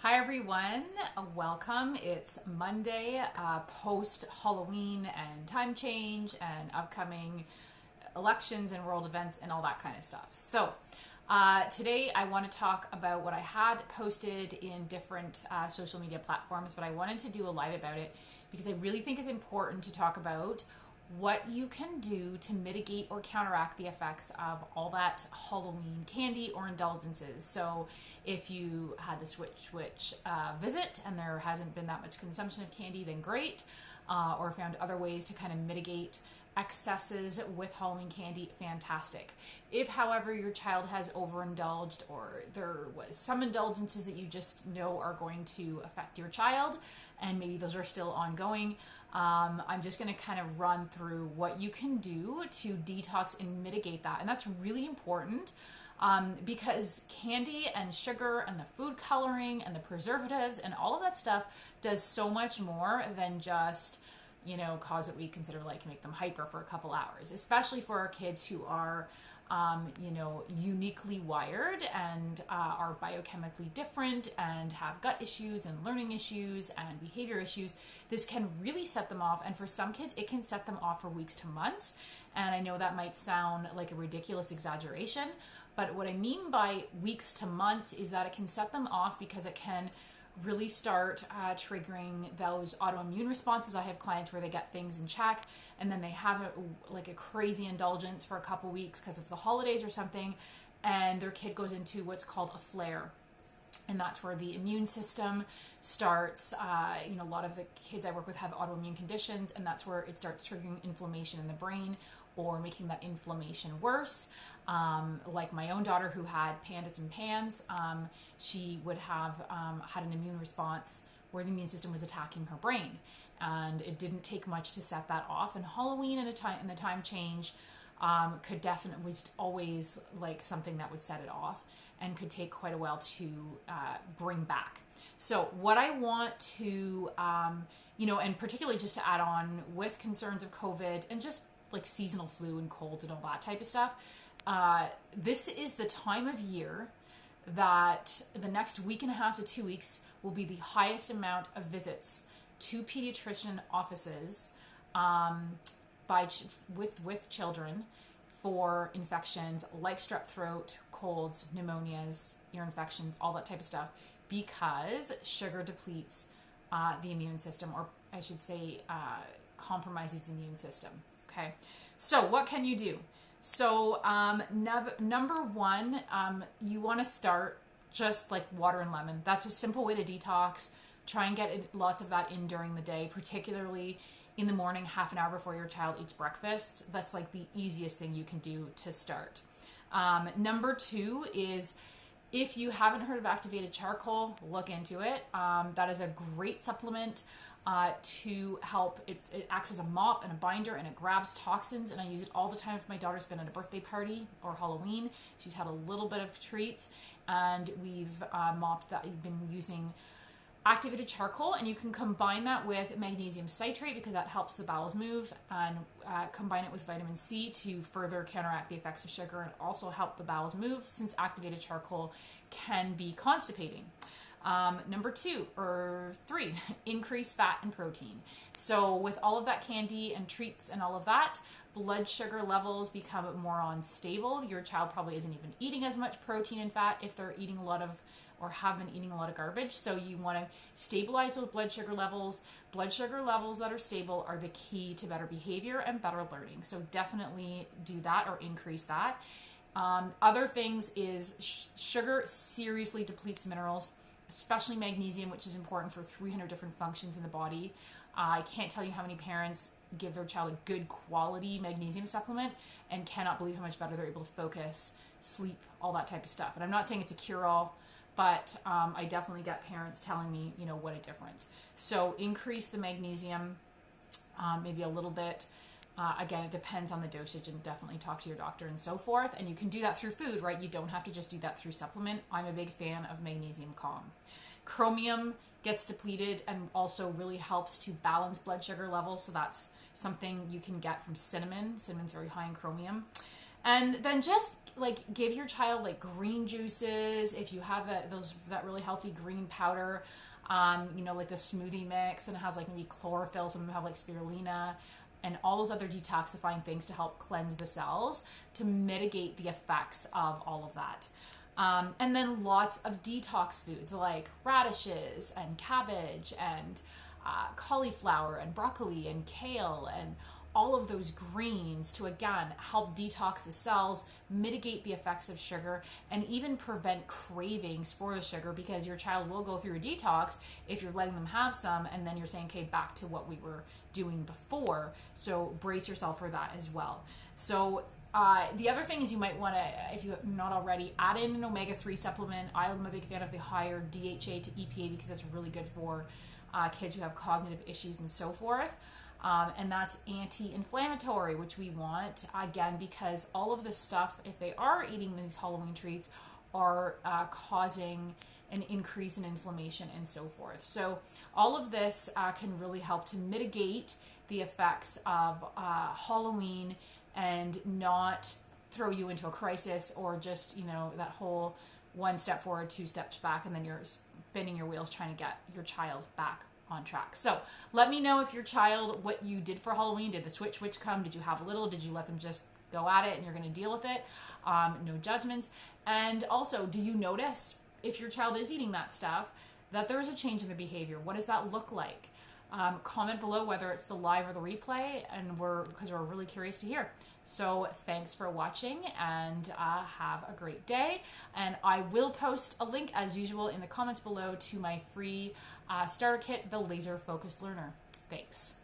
Hi everyone, welcome. It's Monday, post Halloween and time change and upcoming elections and world events and all that kind of stuff. So today I want to talk about what I had posted in different social media platforms, but I wanted to do a live about it because I really think it's important to talk about what you can do to mitigate or counteract the effects of all that Halloween candy or indulgences. So if you had the switch visit and there hasn't been that much consumption of candy, then great. Or found other ways to kind of mitigate excesses with Halloween candy, fantastic. If, however, your child has overindulged or there was some indulgences that you just know are going to affect your child, and maybe those are still ongoing, I'm just going to kind of run through what you can do to detox and mitigate that. And that's really important because candy and sugar and the food coloring and the preservatives and all of that stuff does so much more than just cause what we consider like make them hyper for a couple hours, especially for our kids who are, uniquely wired and are biochemically different and have gut issues and learning issues and behavior issues. This can really set them off. And for some kids, it can set them off for weeks to months. And I know that might sound like a ridiculous exaggeration, but what I mean by weeks to months is that it can set them off because it can really start triggering those autoimmune responses. I have clients where they get things in check and then they have a crazy indulgence for a couple weeks because of the holidays or something, and their kid goes into what's called a flare. And that's where the immune system starts, a lot of the kids I work with have autoimmune conditions, and that's where it starts triggering inflammation in the brain or making that inflammation worse. Like my own daughter who had pandas and pans, she would have had an immune response where the immune system was attacking her brain. And it didn't take much to set that off. And Halloween and the time change could definitely, was always like something that would set it off and could take quite a while to bring back. So what I want to, and particularly just to add on with concerns of COVID and just like seasonal flu and cold and all that type of stuff, this is the time of year that the next week and a half to 2 weeks will be the highest amount of visits to pediatrician offices with children for infections like strep throat, colds, pneumonias, ear infections, all that type of stuff, because sugar depletes the immune system, or I should say compromises the immune system. Okay, so what can you do? So number one, you want to start just like water and lemon. That's a simple way to detox. Try and get lots of that in during the day, particularly in the morning, half an hour before your child eats breakfast. That's like the easiest thing you can do to start. Number two is, if you haven't heard of activated charcoal, look into it. That is a great supplement to help. It acts as a mop and a binder, and it grabs toxins, and I use it all the time if my daughter's been at a birthday party or Halloween. She's had a little bit of treats, and we've mopped that. We've been using activated charcoal, and you can combine that with magnesium citrate because that helps the bowels move, and combine it with vitamin C to further counteract the effects of sugar and also help the bowels move, since activated charcoal can be constipating. Number two or three, increase fat and protein. So with all of that candy and treats and all of that, blood sugar levels become more unstable. Your child probably isn't even eating as much protein and fat if they're eating a lot of, or have been eating a lot of garbage. So you want to stabilize those blood sugar levels. Blood sugar levels that are stable are the key to better behavior and better learning. So definitely do that or increase that. Other things is sugar seriously depletes minerals, especially magnesium, which is important for 300 different functions in the body. I can't tell you how many parents give their child a good quality magnesium supplement and cannot believe how much better they're able to focus, sleep, all that type of stuff. And I'm not saying it's a cure-all, but I definitely get parents telling me, what a difference. So increase the magnesium, maybe a little bit. Again, it depends on the dosage, and definitely talk to your doctor and so forth. And you can do that through food, right? You don't have to just do that through supplement. I'm a big fan of magnesium calm. Chromium gets depleted and also really helps to balance blood sugar levels. So that's something you can get from cinnamon. Cinnamon's very high in chromium. And then just like give your child like green juices if you have that really healthy green powder, like the smoothie mix, and it has like maybe chlorophyll. Some of them have like spirulina and all those other detoxifying things to help cleanse the cells to mitigate the effects of all of that. And then lots of detox foods like radishes and cabbage and cauliflower and broccoli and kale and all of those greens to, again, help detox the cells, mitigate the effects of sugar, and even prevent cravings for the sugar, because your child will go through a detox if you're letting them have some and then you're saying, okay, back to what we were doing before. So brace yourself for that as well. So the other thing is you might want to, if you have not already, add in an omega-3 supplement. I'm a big fan of the higher DHA to EPA because it's really good for kids who have cognitive issues and so forth. And that's anti-inflammatory, which we want, again, because all of this stuff, if they are eating these Halloween treats, are causing an increase in inflammation and so forth. So all of this can really help to mitigate the effects of Halloween and not throw you into a crisis, or just, that whole one step forward, two steps back, and then you're spinning your wheels trying to get your child back on track. So let me know if your child, what you did for Halloween. Did the switch come? Did you have a little? Did you let them just go at it and you're going to deal with it? No judgments. And also, do you notice if your child is eating that stuff that there is a change in the behavior? What does that look like? Comment below whether it's the live or the replay, and because we're really curious to hear. So thanks for watching, and have a great day. And I will post a link as usual in the comments below to my free starter kit, the Laser Focused Learner. Thanks.